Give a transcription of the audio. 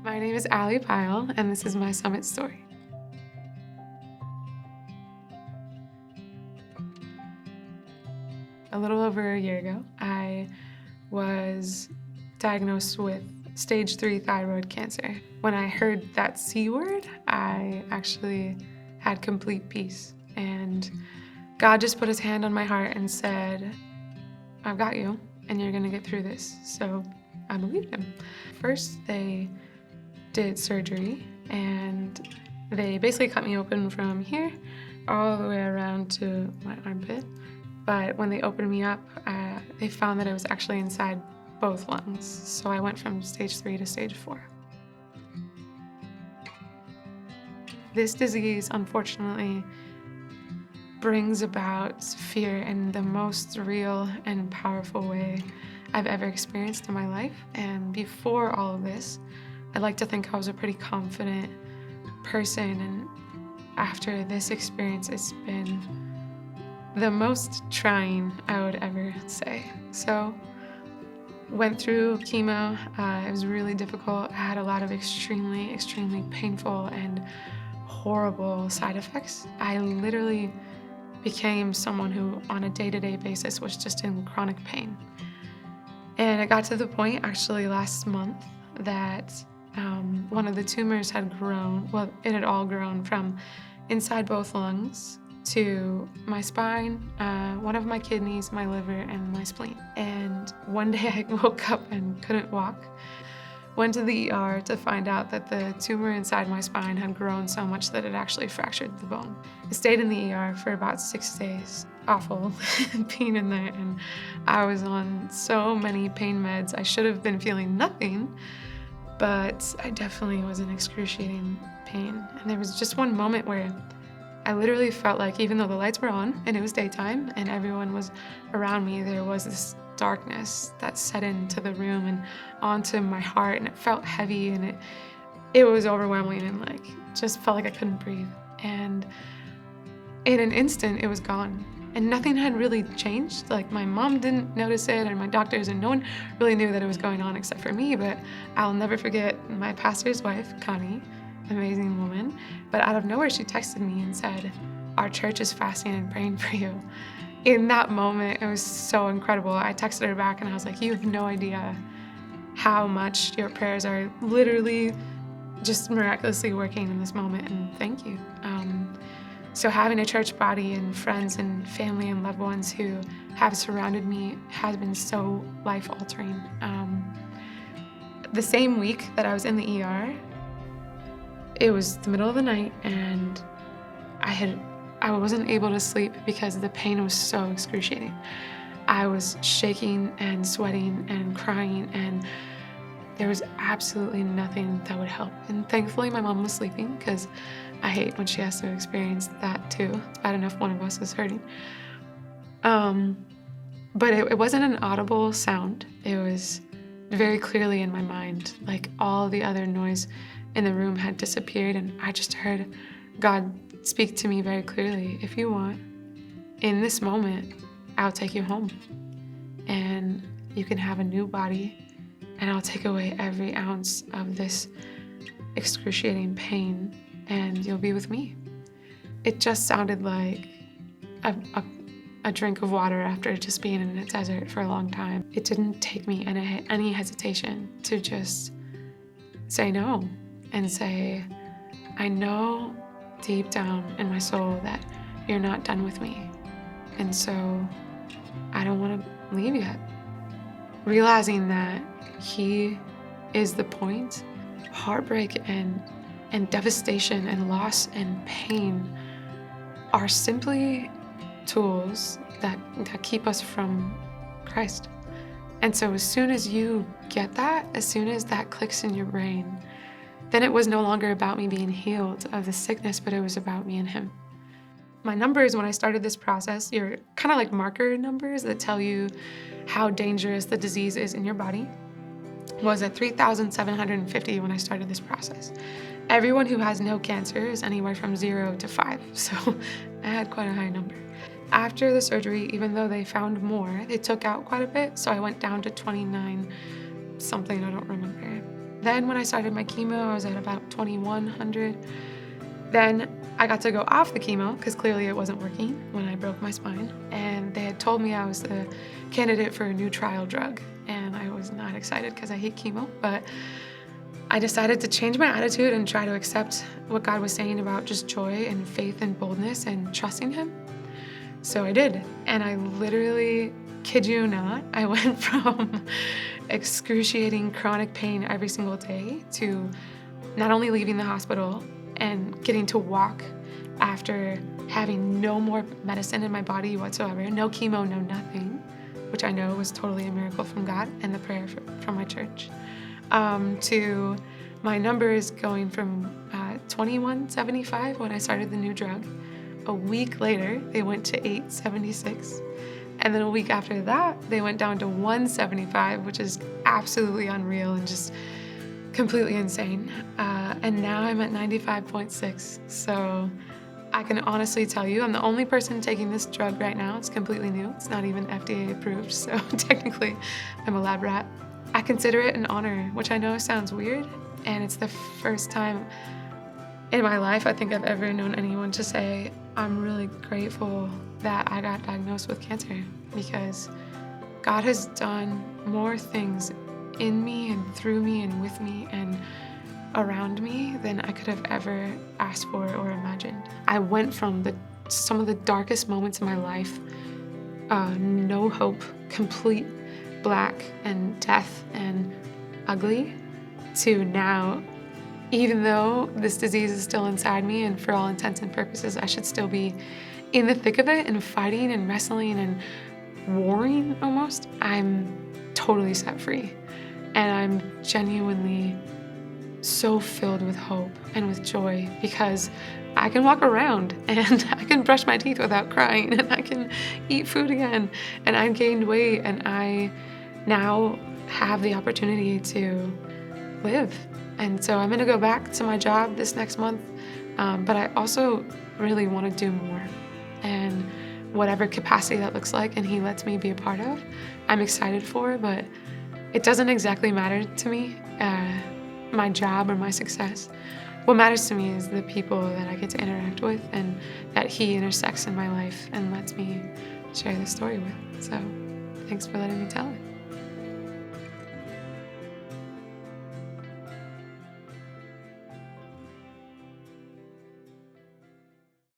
My name is Allie Pile, and this is my summit story. A little over a year ago, I was diagnosed with stage 3 thyroid cancer. When I heard that C word, I actually had complete peace. And God just put his hand on my heart and said, I've got you, and you're gonna get through this. So I believed him. First, they did surgery, and they basically cut me open from here all the way around to my armpit. But when they opened me up, they found that it was actually inside both lungs. So I went from stage 3 to stage 4. This disease, unfortunately, brings about fear in the most real and powerful way I've ever experienced in my life. And before all of this, I'd like to think I was a pretty confident person. And after this experience, it's been the most trying, I would ever say. So, went through chemo. It was really difficult. I had a lot of extremely, extremely painful and horrible side effects. I literally became someone who, on a day-to-day basis, was just in chronic pain. And it got to the point, actually last month, that one of the tumors had grown. Well, it had all grown from inside both lungs to my spine, one of my kidneys, my liver, and my spleen. And one day I woke up and couldn't walk. Went to the ER to find out that the tumor inside my spine had grown so much that it actually fractured the bone. I stayed in the ER for about 6 days. Awful being in there, and I was on so many pain meds. I should have been feeling nothing, but I definitely was in excruciating pain. And there was just one moment where I literally felt like, even though the lights were on and it was daytime and everyone was around me, there was this darkness that set into the room and onto my heart, and it felt heavy, and it was overwhelming, and like just felt like I couldn't breathe. And in an instant, it was gone. And nothing had really changed. Like, my mom didn't notice it, or my doctors, and no one really knew that it was going on except for me. But I'll never forget my pastor's wife, Connie, amazing woman. But out of nowhere, she texted me and said, "Our church is fasting and praying for you." In that moment, it was so incredible. I texted her back and I was like, "You have no idea how much your prayers are literally just miraculously working in this moment, and thank you." So having a church body and friends and family and loved ones who have surrounded me has been so life-altering. The same week that I was in the ER, it was the middle of the night, and I wasn't able to sleep because the pain was so excruciating. I was shaking and sweating and crying, and there was absolutely nothing that would help. And thankfully, my mom was sleeping, because I hate when she has to experience that too. It's bad enough one of us is hurting. But it wasn't an audible sound. It was very clearly in my mind. Like, all the other noise in the room had disappeared, and I just heard God speak to me very clearly. "If you want, in this moment, I'll take you home, and you can have a new body, and I'll take away every ounce of this excruciating pain, and you'll be with me." It just sounded like a drink of water after just being in a desert for a long time. It didn't take me any hesitation to just say no and say, "I know deep down in my soul that you're not done with me, and so I don't want to leave yet." Realizing that he is the point, heartbreak and devastation and loss and pain are simply tools that keep us from Christ. And so as soon as you get that, as soon as that clicks in your brain, then it was no longer about me being healed of the sickness, but it was about me and him. My numbers when I started this process, you're kind of like marker numbers that tell you how dangerous the disease is in your body, was at 3,750 when I started this process. Everyone who has no cancer is anywhere from 0 to 5, so I had quite a high number. After the surgery, even though they found more, they took out quite a bit, so I went down to 29 something, I don't remember. Then when I started my chemo, I was at about 2100. Then I got to go off the chemo because clearly it wasn't working when I broke my spine. And they had told me I was the candidate for a new trial drug. And I was not excited because I hate chemo, but I decided to change my attitude and try to accept what God was saying about just joy and faith and boldness and trusting Him. So I did. And I literally, kid you not, I went from excruciating chronic pain every single day to not only leaving the hospital and getting to walk after having no more medicine in my body whatsoever, no chemo, no nothing, which I know was totally a miracle from God and the prayer from my church, to my numbers going from 2175 when I started the new drug. A week later, they went to 876. And then a week after that, they went down to 175, which is absolutely unreal and just completely insane. And now I'm at 95.6. So I can honestly tell you, I'm the only person taking this drug right now. It's completely new. It's not even FDA approved. So technically, I'm a lab rat. I consider it an honor, which I know sounds weird. And it's the first time in my life I think I've ever known anyone to say, I'm really grateful that I got diagnosed with cancer, because God has done more things in me and through me and with me and around me than I could have ever asked for or imagined. I went from some of the darkest moments in my life, no hope, complete black and death and ugly, to now, even though this disease is still inside me and for all intents and purposes I should still be in the thick of it and fighting and wrestling and warring almost, I'm totally set free. And I'm genuinely so filled with hope and with joy because I can walk around and I can brush my teeth without crying and I can eat food again, and I gained weight and I now have the opportunity to live. And so I'm gonna go back to my job this next month, but I also really want to do more, and whatever capacity that looks like and He lets me be a part of, I'm excited for. But it doesn't exactly matter to me, my job or my success. What matters to me is the people that I get to interact with and that He intersects in my life and lets me share this story with. So thanks for letting me tell it.